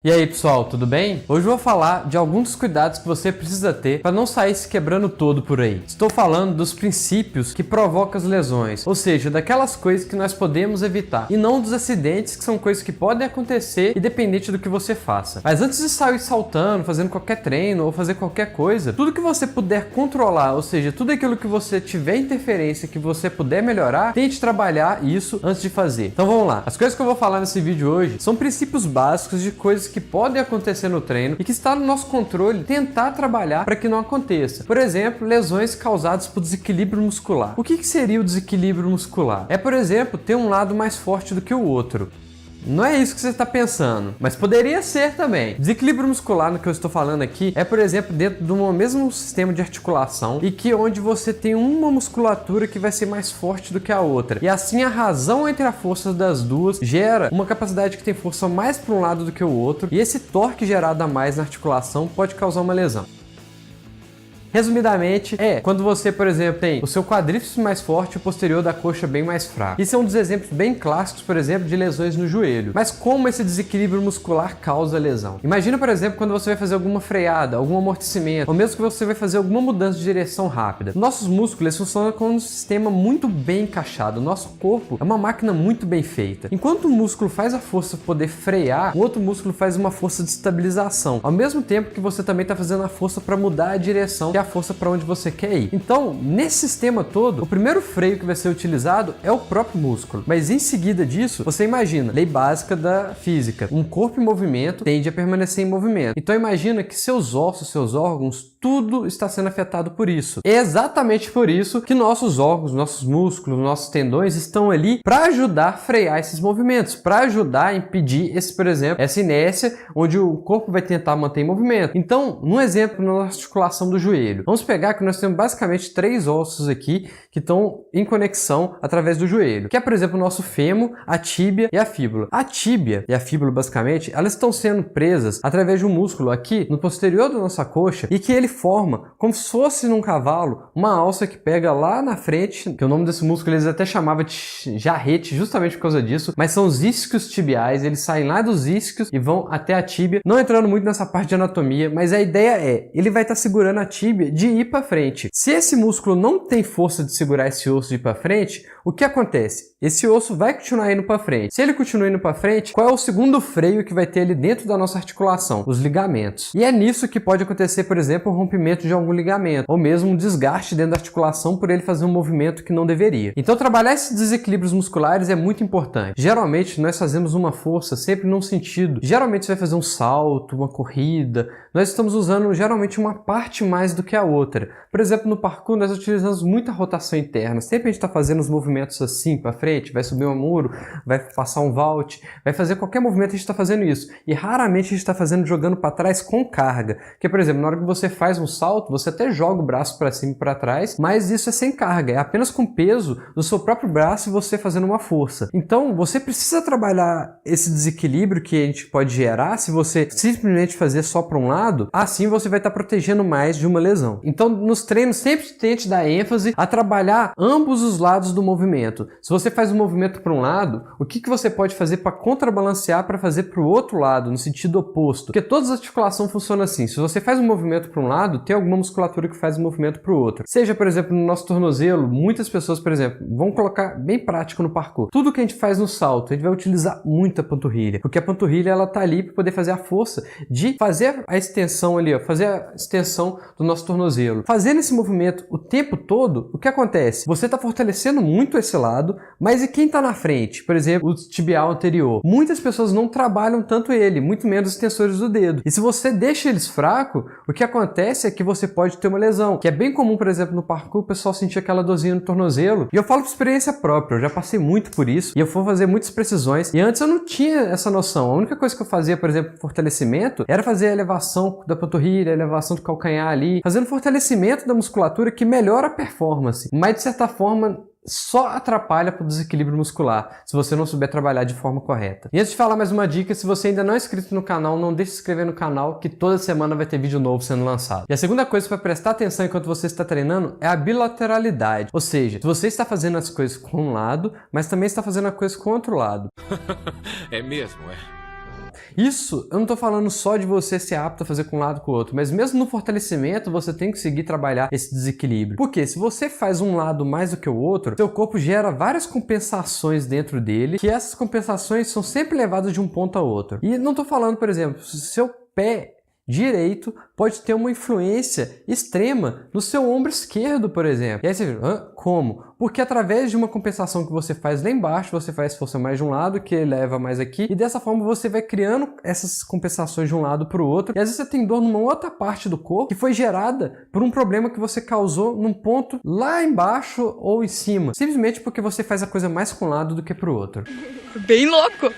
E aí pessoal, tudo bem? Hoje eu vou falar de alguns dos cuidados que você precisa ter para não sair se quebrando todo por aí. Estou falando dos princípios que provocam as lesões, ou seja, daquelas coisas que nós podemos evitar, e não dos acidentes, que são coisas que podem acontecer independente do que você faça. Mas antes de sair saltando, fazendo qualquer treino ou fazer qualquer coisa, tudo que você puder controlar, ou seja, tudo aquilo que você tiver interferência, que você puder melhorar, tente trabalhar isso antes de fazer. Então vamos lá. As coisas que eu vou falar nesse vídeo hoje são princípios básicos de coisas que podem acontecer no treino e que está no nosso controle tentar trabalhar para que não aconteça. Por exemplo, lesões causadas por desequilíbrio muscular. O que seria o desequilíbrio muscular? É, por exemplo, ter um lado mais forte do que o outro. Não é isso que você está pensando, mas poderia ser também. Desequilíbrio muscular, no que eu estou falando aqui, é, por exemplo, dentro de um mesmo sistema de articulação e que onde você tem uma musculatura que vai ser mais forte do que a outra. E assim a razão entre a força das duas gera uma capacidade que tem força mais para um lado do que o outro, e esse torque gerado a mais na articulação pode causar uma lesão. Resumidamente, quando você, por exemplo, tem o seu quadríceps mais forte e o posterior da coxa bem mais fraco. Isso é um dos exemplos bem clássicos, por exemplo, de lesões no joelho. Mas como esse desequilíbrio muscular causa lesão? Imagina, por exemplo, quando você vai fazer alguma freada, algum amortecimento, ou mesmo que você vai fazer alguma mudança de direção rápida. Nossos músculos, eles funcionam com um sistema muito bem encaixado. O nosso corpo é uma máquina muito bem feita. Enquanto um músculo faz a força poder frear, o outro músculo faz uma força de estabilização. Ao mesmo tempo que você também está fazendo a força para mudar a direção, a força para onde você quer ir. Então, nesse sistema todo, o primeiro freio que vai ser utilizado é o próprio músculo. Mas em seguida disso, você imagina, lei básica da física, um corpo em movimento tende a permanecer em movimento. Então imagina que seus ossos, seus órgãos, tudo está sendo afetado por isso. É exatamente por isso que nossos órgãos, nossos músculos, nossos tendões estão ali para ajudar a frear esses movimentos, para ajudar a impedir por exemplo, essa inércia onde o corpo vai tentar manter em movimento. Então, um exemplo na articulação do joelho. Vamos pegar que nós temos basicamente três ossos aqui que estão em conexão através do joelho, que é, por exemplo, o nosso fêmur, a tíbia e a fíbula. A tíbia e a fíbula, basicamente, elas estão sendo presas através de um músculo aqui no posterior da nossa coxa e que ele forma, como se fosse num cavalo, uma alça que pega lá na frente, que o nome desse músculo eles até chamavam de jarrete justamente por causa disso, mas são os isquios tibiais, eles saem lá dos isquios e vão até a tíbia, não entrando muito nessa parte de anatomia, mas a ideia ele vai estar segurando a tíbia de ir para frente. Se esse músculo não tem força de segurar esse osso de ir para frente, o que acontece? Esse osso vai continuar indo para frente. Se ele continua indo para frente, qual é o segundo freio que vai ter ali dentro da nossa articulação? Os ligamentos. E é nisso que pode acontecer, por exemplo, o rompimento de algum ligamento, ou mesmo um desgaste dentro da articulação por ele fazer um movimento que não deveria. Então trabalhar esses desequilíbrios musculares é muito importante. Geralmente nós fazemos uma força sempre num sentido. Geralmente você vai fazer um salto, uma corrida. Nós estamos usando geralmente uma parte mais do que a outra. Por exemplo, no parkour nós utilizamos muita rotação interna. Sempre a gente está fazendo os movimentos assim para frente, vai subir um muro, vai passar um vault, vai fazer qualquer movimento, a gente está fazendo isso. E raramente a gente está fazendo jogando para trás com carga. Porque, por exemplo, na hora que você faz um salto, você até joga o braço para cima e para trás, mas isso é sem carga, é apenas com peso do seu próprio braço e você fazendo uma força. Então, você precisa trabalhar esse desequilíbrio que a gente pode gerar se você simplesmente fazer só para um lado, assim você vai estar protegendo mais de uma lesão. Então, nos treinos, sempre tente dar ênfase a trabalhar ambos os lados do movimento. Se você faz um movimento para um lado, o que você pode fazer para contrabalancear para fazer para o outro lado, no sentido oposto? Porque todas as articulações funcionam assim. Se você faz um movimento para um lado, tem alguma musculatura que faz um movimento para o outro. Seja, por exemplo, no nosso tornozelo, muitas pessoas, por exemplo, vão colocar bem prático no parkour. Tudo que a gente faz no salto, a gente vai utilizar muito a panturrilha, porque a panturrilha ela tá ali para poder fazer a força de fazer a extensão ali, ó, fazer a extensão do nosso tornozelo. Fazendo esse movimento o tempo todo, o que acontece? Você está fortalecendo muito esse lado, mas e quem está na frente? Por exemplo, o tibial anterior. Muitas pessoas não trabalham tanto ele, muito menos os extensores do dedo. E se você deixa eles fracos, o que acontece é que você pode ter uma lesão, que é bem comum, por exemplo, no parkour, o pessoal sentir aquela dorzinha no tornozelo. E eu falo por experiência própria, eu já passei muito por isso, e eu vou fazer muitas precisões, e antes eu não tinha essa noção. A única coisa que eu fazia, por exemplo, fortalecimento, era fazer a elevação da panturrilha, a elevação do calcanhar ali, fazendo fortalecimento da musculatura que melhora a performance, mas de certa forma só atrapalha para o desequilíbrio muscular, se você não souber trabalhar de forma correta. E antes de falar mais uma dica, se você ainda não é inscrito no canal, não deixe de se inscrever no canal, que toda semana vai ter vídeo novo sendo lançado. E a segunda coisa para prestar atenção enquanto você está treinando é a bilateralidade, ou seja, se você está fazendo as coisas com um lado, mas também está fazendo a coisa com o outro lado. É mesmo, é? Isso eu não tô falando só de você ser apto a fazer com um lado com o outro, mas mesmo no fortalecimento você tem que conseguir trabalhar esse desequilíbrio. Porque se você faz um lado mais do que o outro, seu corpo gera várias compensações dentro dele, que essas compensações são sempre levadas de um ponto a outro. E não tô falando, por exemplo, se seu pé direito pode ter uma influência extrema no seu ombro esquerdo, por exemplo. E aí você vê, como? Porque através de uma compensação que você faz lá embaixo, você faz força mais de um lado, que eleva mais aqui, e dessa forma você vai criando essas compensações de um lado para o outro, e às vezes você tem dor numa outra parte do corpo que foi gerada por um problema que você causou num ponto lá embaixo ou em cima, simplesmente porque você faz a coisa mais com um lado do que para o outro. Bem louco!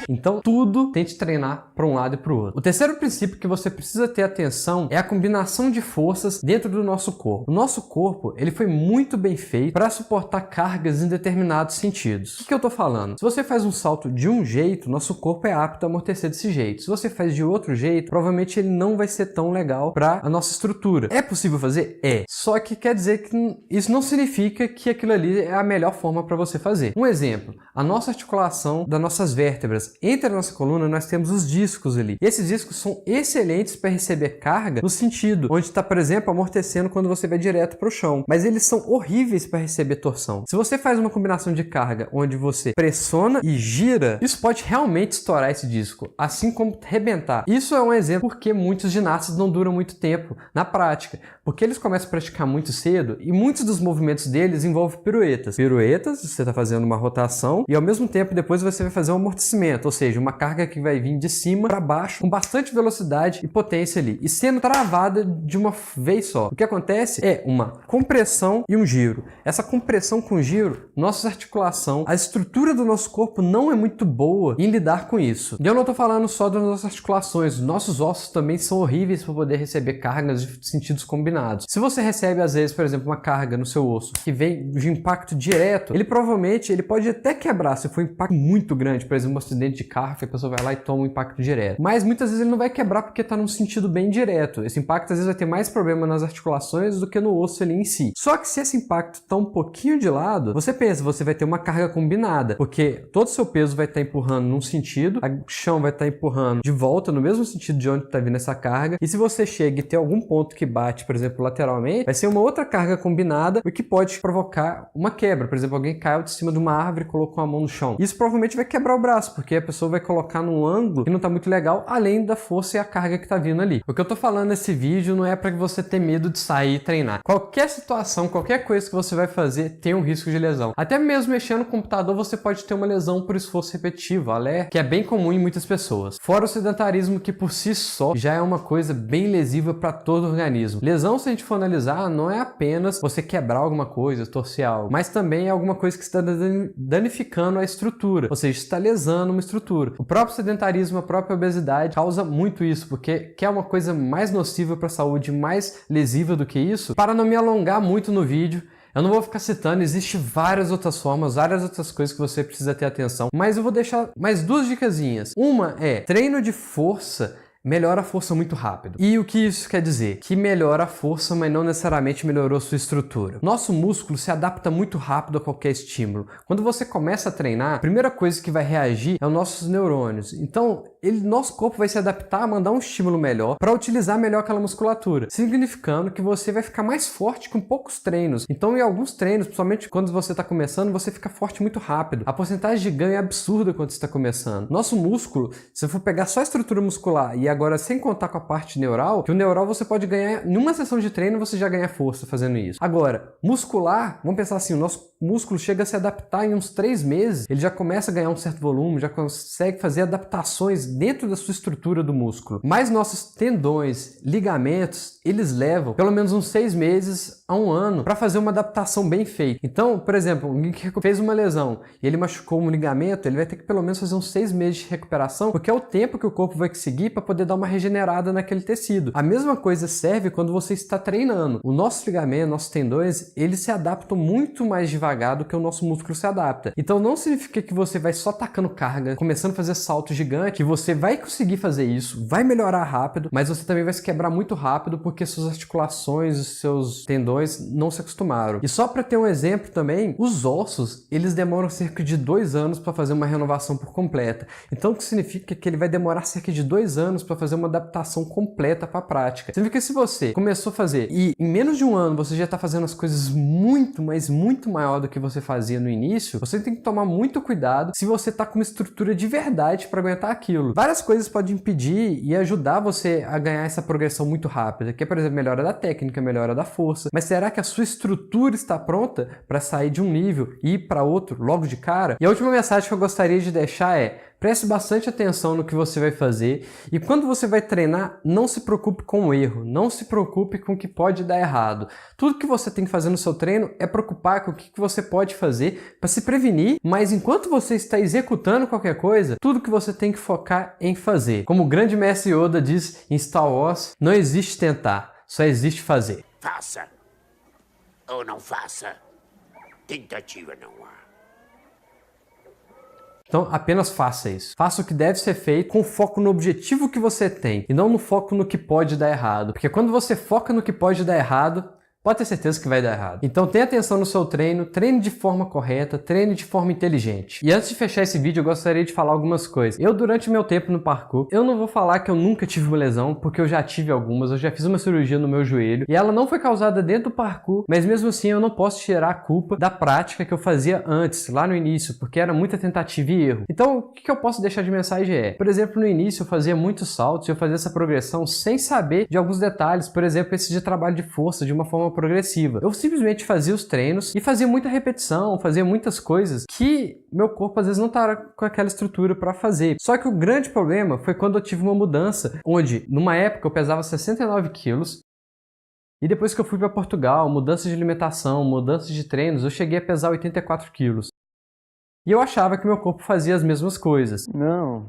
Então, tudo tente treinar para um lado e para o outro. O terceiro princípio que você precisa ter atenção é a combinação de forças dentro do nosso corpo. O nosso corpo, ele foi muito bem feito para suportar cargas em determinados sentidos. O que eu estou falando? Se você faz um salto de um jeito, nosso corpo é apto a amortecer desse jeito. Se você faz de outro jeito, provavelmente ele não vai ser tão legal para a nossa estrutura. É possível fazer? É. Só que quer dizer que isso não significa que aquilo ali é a melhor forma para você fazer. Um exemplo, a nossa articulação das nossas vértebras. Entre a nossa coluna, nós temos os discos ali. E esses discos são excelentes para receber carga no sentido onde está, por exemplo, amortecendo quando você vai direto para o chão. Mas eles são horríveis para receber torção. Se você faz uma combinação de carga onde você pressiona e gira, isso pode realmente estourar esse disco, assim como rebentar. Isso é um exemplo porque muitos ginastas não duram muito tempo na prática, porque eles começam a praticar muito cedo e muitos dos movimentos deles envolvem piruetas. Piruetas, você está fazendo uma rotação e ao mesmo tempo depois você vai fazer um amortecimento, ou seja, uma carga que vai vir de cima para baixo com bastante velocidade e potência ali, e sendo travada de uma vez só. O que acontece é uma compressão e um giro. Essa compressão com giro, nossa articulação, a estrutura do nosso corpo não é muito boa em lidar com isso. E eu não estou falando só das nossas articulações, nossos ossos também são horríveis para poder receber cargas de sentidos combinados. Se você recebe às vezes, por exemplo, uma carga no seu osso que vem de impacto direto, ele pode até quebrar se for um impacto muito grande, por exemplo, um acidente de carro, que a pessoa vai lá e toma um impacto direto. Mas muitas vezes ele não vai quebrar porque está num sentido bem direto. Esse impacto às vezes vai ter mais problema nas articulações do que no osso ali em si. Só que se esse impacto está um pouquinho de lado, você pensa, você vai ter uma carga combinada, porque todo o seu peso vai estar empurrando num sentido, o chão vai estar empurrando de volta no mesmo sentido de onde está vindo essa carga, e se você chega e tem algum ponto que bate, por exemplo, lateralmente, vai ser uma outra carga combinada, o que pode provocar uma quebra. Por exemplo, alguém caiu de cima de uma árvore e colocou a mão no chão. Isso provavelmente vai quebrar o braço, porque a pessoa vai colocar num ângulo que não está muito legal, além da força e a carga que está vindo ali. O que eu estou falando nesse vídeo não é para que você tenha medo de sair e treinar. Qualquer situação, qualquer coisa que você vai fazer tem um risco de lesão. Até mesmo mexendo no computador você pode ter uma lesão por esforço repetitivo, alerta, que é bem comum em muitas pessoas. Fora o sedentarismo, que por si só já é uma coisa bem lesiva para todo o organismo. Lesão, se a gente for analisar, não é apenas você quebrar alguma coisa, torcer algo, mas também é alguma coisa que está danificando a estrutura, ou seja, está lesando uma estrutura. O próprio sedentarismo, a própria obesidade causa muito isso, porque quer uma coisa mais nociva para a saúde, mais lesiva do que isso. Para não me alongar muito no vídeo, eu não vou ficar citando, existem várias outras formas, várias outras coisas que você precisa ter atenção, mas eu vou deixar mais duas dicasinhas. Uma é treino de força. Melhora a força muito rápido. E o que isso quer dizer? Que melhora a força, mas não necessariamente melhorou sua estrutura. Nosso músculo se adapta muito rápido a qualquer estímulo. Quando você começa a treinar, a primeira coisa que vai reagir é os nossos neurônios. Então, nosso corpo vai se adaptar a mandar um estímulo melhor para utilizar melhor aquela musculatura, significando que você vai ficar mais forte com poucos treinos. Então, em alguns treinos, principalmente quando você está começando, você fica forte muito rápido. A porcentagem de ganho é absurda quando você está começando. Nosso músculo, se eu for pegar só a estrutura muscular e agora sem contar com a parte neural, que o neural você pode ganhar, em uma sessão de treino você já ganha força fazendo isso. Agora, muscular, vamos pensar assim, o nosso músculo chega a se adaptar em uns 3 meses, ele já começa a ganhar um certo volume, já consegue fazer adaptações dentro da sua estrutura do músculo. Mas nossos tendões, ligamentos, eles levam pelo menos uns 6 meses a 1 ano para fazer uma adaptação bem feita. Então, por exemplo, alguém que fez uma lesão e ele machucou um ligamento, ele vai ter que pelo menos fazer uns 6 meses de recuperação, porque é o tempo que o corpo vai conseguir para poder dar uma regenerada naquele tecido. A mesma coisa serve quando você está treinando. O nosso ligamento, nossos tendões, eles se adaptam muito mais devagar do que o nosso músculo se adapta. Então não significa que você vai só tacando carga, começando a fazer salto gigante, e você vai conseguir fazer isso, vai melhorar rápido, mas você também vai se quebrar muito rápido porque suas articulações, os seus tendões não se acostumaram. E só para ter um exemplo também, os ossos, eles demoram cerca de 2 anos para fazer uma renovação por completa. Então, o que significa que ele vai demorar cerca de 2 anos para fazer uma adaptação completa para a prática. Significa que se você começou a fazer e em menos de um ano você já está fazendo as coisas muito, mas muito maior do que você fazia no início, você tem que tomar muito cuidado se você está com uma estrutura de verdade para aguentar aquilo. Várias coisas podem impedir e ajudar você a ganhar essa progressão muito rápida, que é, por exemplo, melhora da técnica, melhora da força. Mas será que a sua estrutura está pronta para sair de um nível e ir para outro logo de cara? E a última mensagem que eu gostaria de deixar é: preste bastante atenção no que você vai fazer e quando você vai treinar, não se preocupe com o erro, não se preocupe com o que pode dar errado. Tudo que você tem que fazer no seu treino é preocupar com o que você pode fazer para se prevenir, mas enquanto você está executando qualquer coisa, tudo que você tem que focar em fazer. Como o grande mestre Yoda diz em Star Wars, não existe tentar, só existe fazer. Faça ou não faça, tentativa não há. Então, apenas faça isso. Faça o que deve ser feito com foco no objetivo que você tem e não no foco no que pode dar errado. Porque quando você foca no que pode dar errado, pode ter certeza que vai dar errado. Então tenha atenção no seu treino, treine de forma correta, treine de forma inteligente. E antes de fechar esse vídeo, eu gostaria de falar algumas coisas. Eu, durante meu tempo no parkour, eu não vou falar que eu nunca tive uma lesão, porque eu já tive algumas, eu já fiz uma cirurgia no meu joelho, e ela não foi causada dentro do parkour, mas mesmo assim eu não posso tirar a culpa da prática que eu fazia antes, lá no início, porque era muita tentativa e erro. Então, o que eu posso deixar de mensagem é, por exemplo, no início eu fazia muitos saltos, eu fazia essa progressão sem saber de alguns detalhes, por exemplo, esse de trabalho de força, de uma forma progressiva. Eu simplesmente fazia os treinos e fazia muita repetição, fazia muitas coisas que meu corpo às vezes não estava com aquela estrutura para fazer. Só que o grande problema foi quando eu tive uma mudança, onde numa época eu pesava 69 quilos e depois que eu fui para Portugal, mudança de alimentação, mudança de treinos, eu cheguei a pesar 84 quilos. E eu achava que meu corpo fazia as mesmas coisas. Não,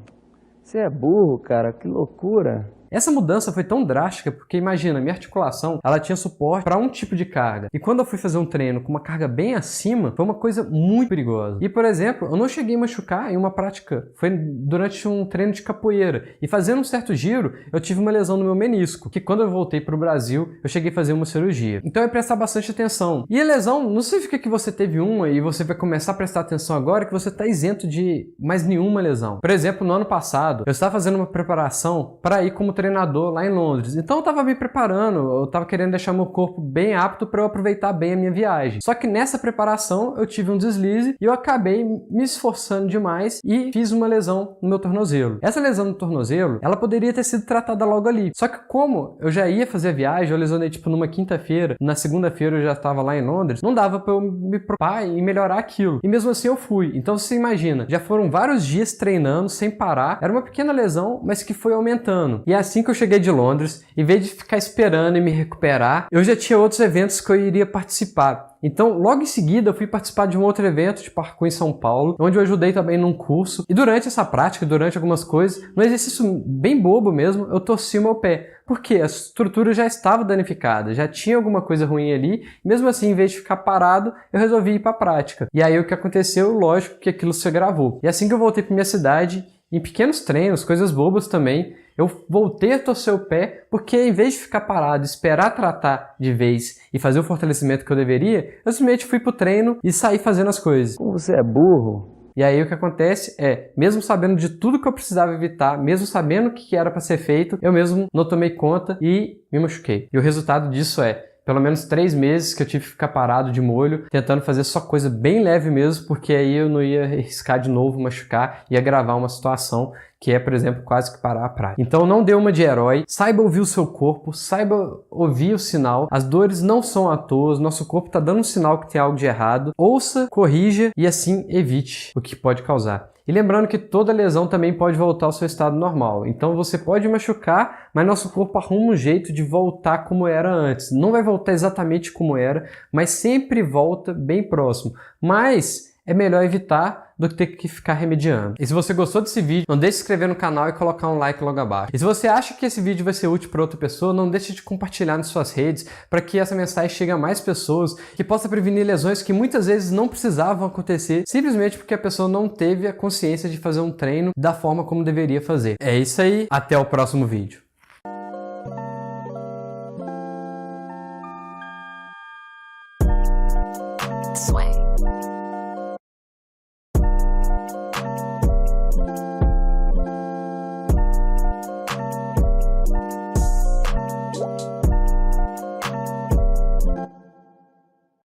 você é burro, cara, que loucura. Essa mudança foi tão drástica porque, imagina, minha articulação, ela tinha suporte para um tipo de carga. E quando eu fui fazer um treino com uma carga bem acima, foi uma coisa muito perigosa. E, por exemplo, eu não cheguei a machucar em uma prática, foi durante um treino de capoeira. E fazendo um certo giro, eu tive uma lesão no meu menisco, que quando eu voltei para o Brasil, eu cheguei a fazer uma cirurgia. Então é prestar bastante atenção. E a lesão não significa que você teve uma e você vai começar a prestar atenção agora que você está isento de mais nenhuma lesão. Por exemplo, no ano passado, eu estava fazendo uma preparação para ir como treinador lá em Londres. Então eu estava me preparando, eu estava querendo deixar meu corpo bem apto para eu aproveitar bem a minha viagem. Só que nessa preparação eu tive um deslize e eu acabei me esforçando demais e fiz uma lesão no meu tornozelo. Essa lesão no tornozelo, ela poderia ter sido tratada logo ali. Só que como eu já ia fazer a viagem, eu lesionei tipo numa quinta-feira, na segunda-feira eu já estava lá em Londres, não dava para eu me preocupar e melhorar aquilo. E mesmo assim eu fui. Então você imagina, já foram vários dias treinando sem parar, era uma pequena lesão, mas que foi aumentando. E assim que eu cheguei de Londres, em vez de ficar esperando e me recuperar, eu já tinha outros eventos que eu iria participar. Então, logo em seguida, eu fui participar de um outro evento de parkour em São Paulo, onde eu ajudei também num curso. E durante essa prática, durante algumas coisas, num exercício bem bobo mesmo, eu torci o meu pé. Porque a estrutura já estava danificada, já tinha alguma coisa ruim ali. E mesmo assim, em vez de ficar parado, eu resolvi ir para a prática. E aí o que aconteceu? Lógico que aquilo se agravou. E assim que eu voltei para minha cidade, em pequenos treinos, coisas bobas também, eu voltei a torcer o pé porque em vez de ficar parado, esperar tratar de vez e fazer o fortalecimento que eu deveria, eu simplesmente fui pro treino e saí fazendo as coisas. Como você é burro? E aí o que acontece é, mesmo sabendo de tudo que eu precisava evitar, mesmo sabendo o que era para ser feito, eu mesmo não tomei conta e me machuquei. E o resultado disso é, pelo menos 3 meses que eu tive que ficar parado de molho, tentando fazer só coisa bem leve mesmo, porque aí eu não ia arriscar de novo machucar e agravar uma situação que é, por exemplo, quase que parar a prática. Então não dê uma de herói, saiba ouvir o seu corpo, saiba ouvir o sinal, as dores não são à toa, nosso corpo está dando um sinal que tem algo de errado, ouça, corrija e assim evite o que pode causar. E lembrando que toda lesão também pode voltar ao seu estado normal. Então você pode machucar, mas nosso corpo arruma um jeito de voltar como era antes. Não vai voltar exatamente como era, mas sempre volta bem próximo. Mas é melhor evitar do que ter que ficar remediando. E se você gostou desse vídeo, não deixe de se inscrever no canal e colocar um like logo abaixo. E se você acha que esse vídeo vai ser útil para outra pessoa, não deixe de compartilhar nas suas redes para que essa mensagem chegue a mais pessoas, que possa prevenir lesões que muitas vezes não precisavam acontecer, simplesmente porque a pessoa não teve a consciência de fazer um treino da forma como deveria fazer. É isso aí, até o próximo vídeo.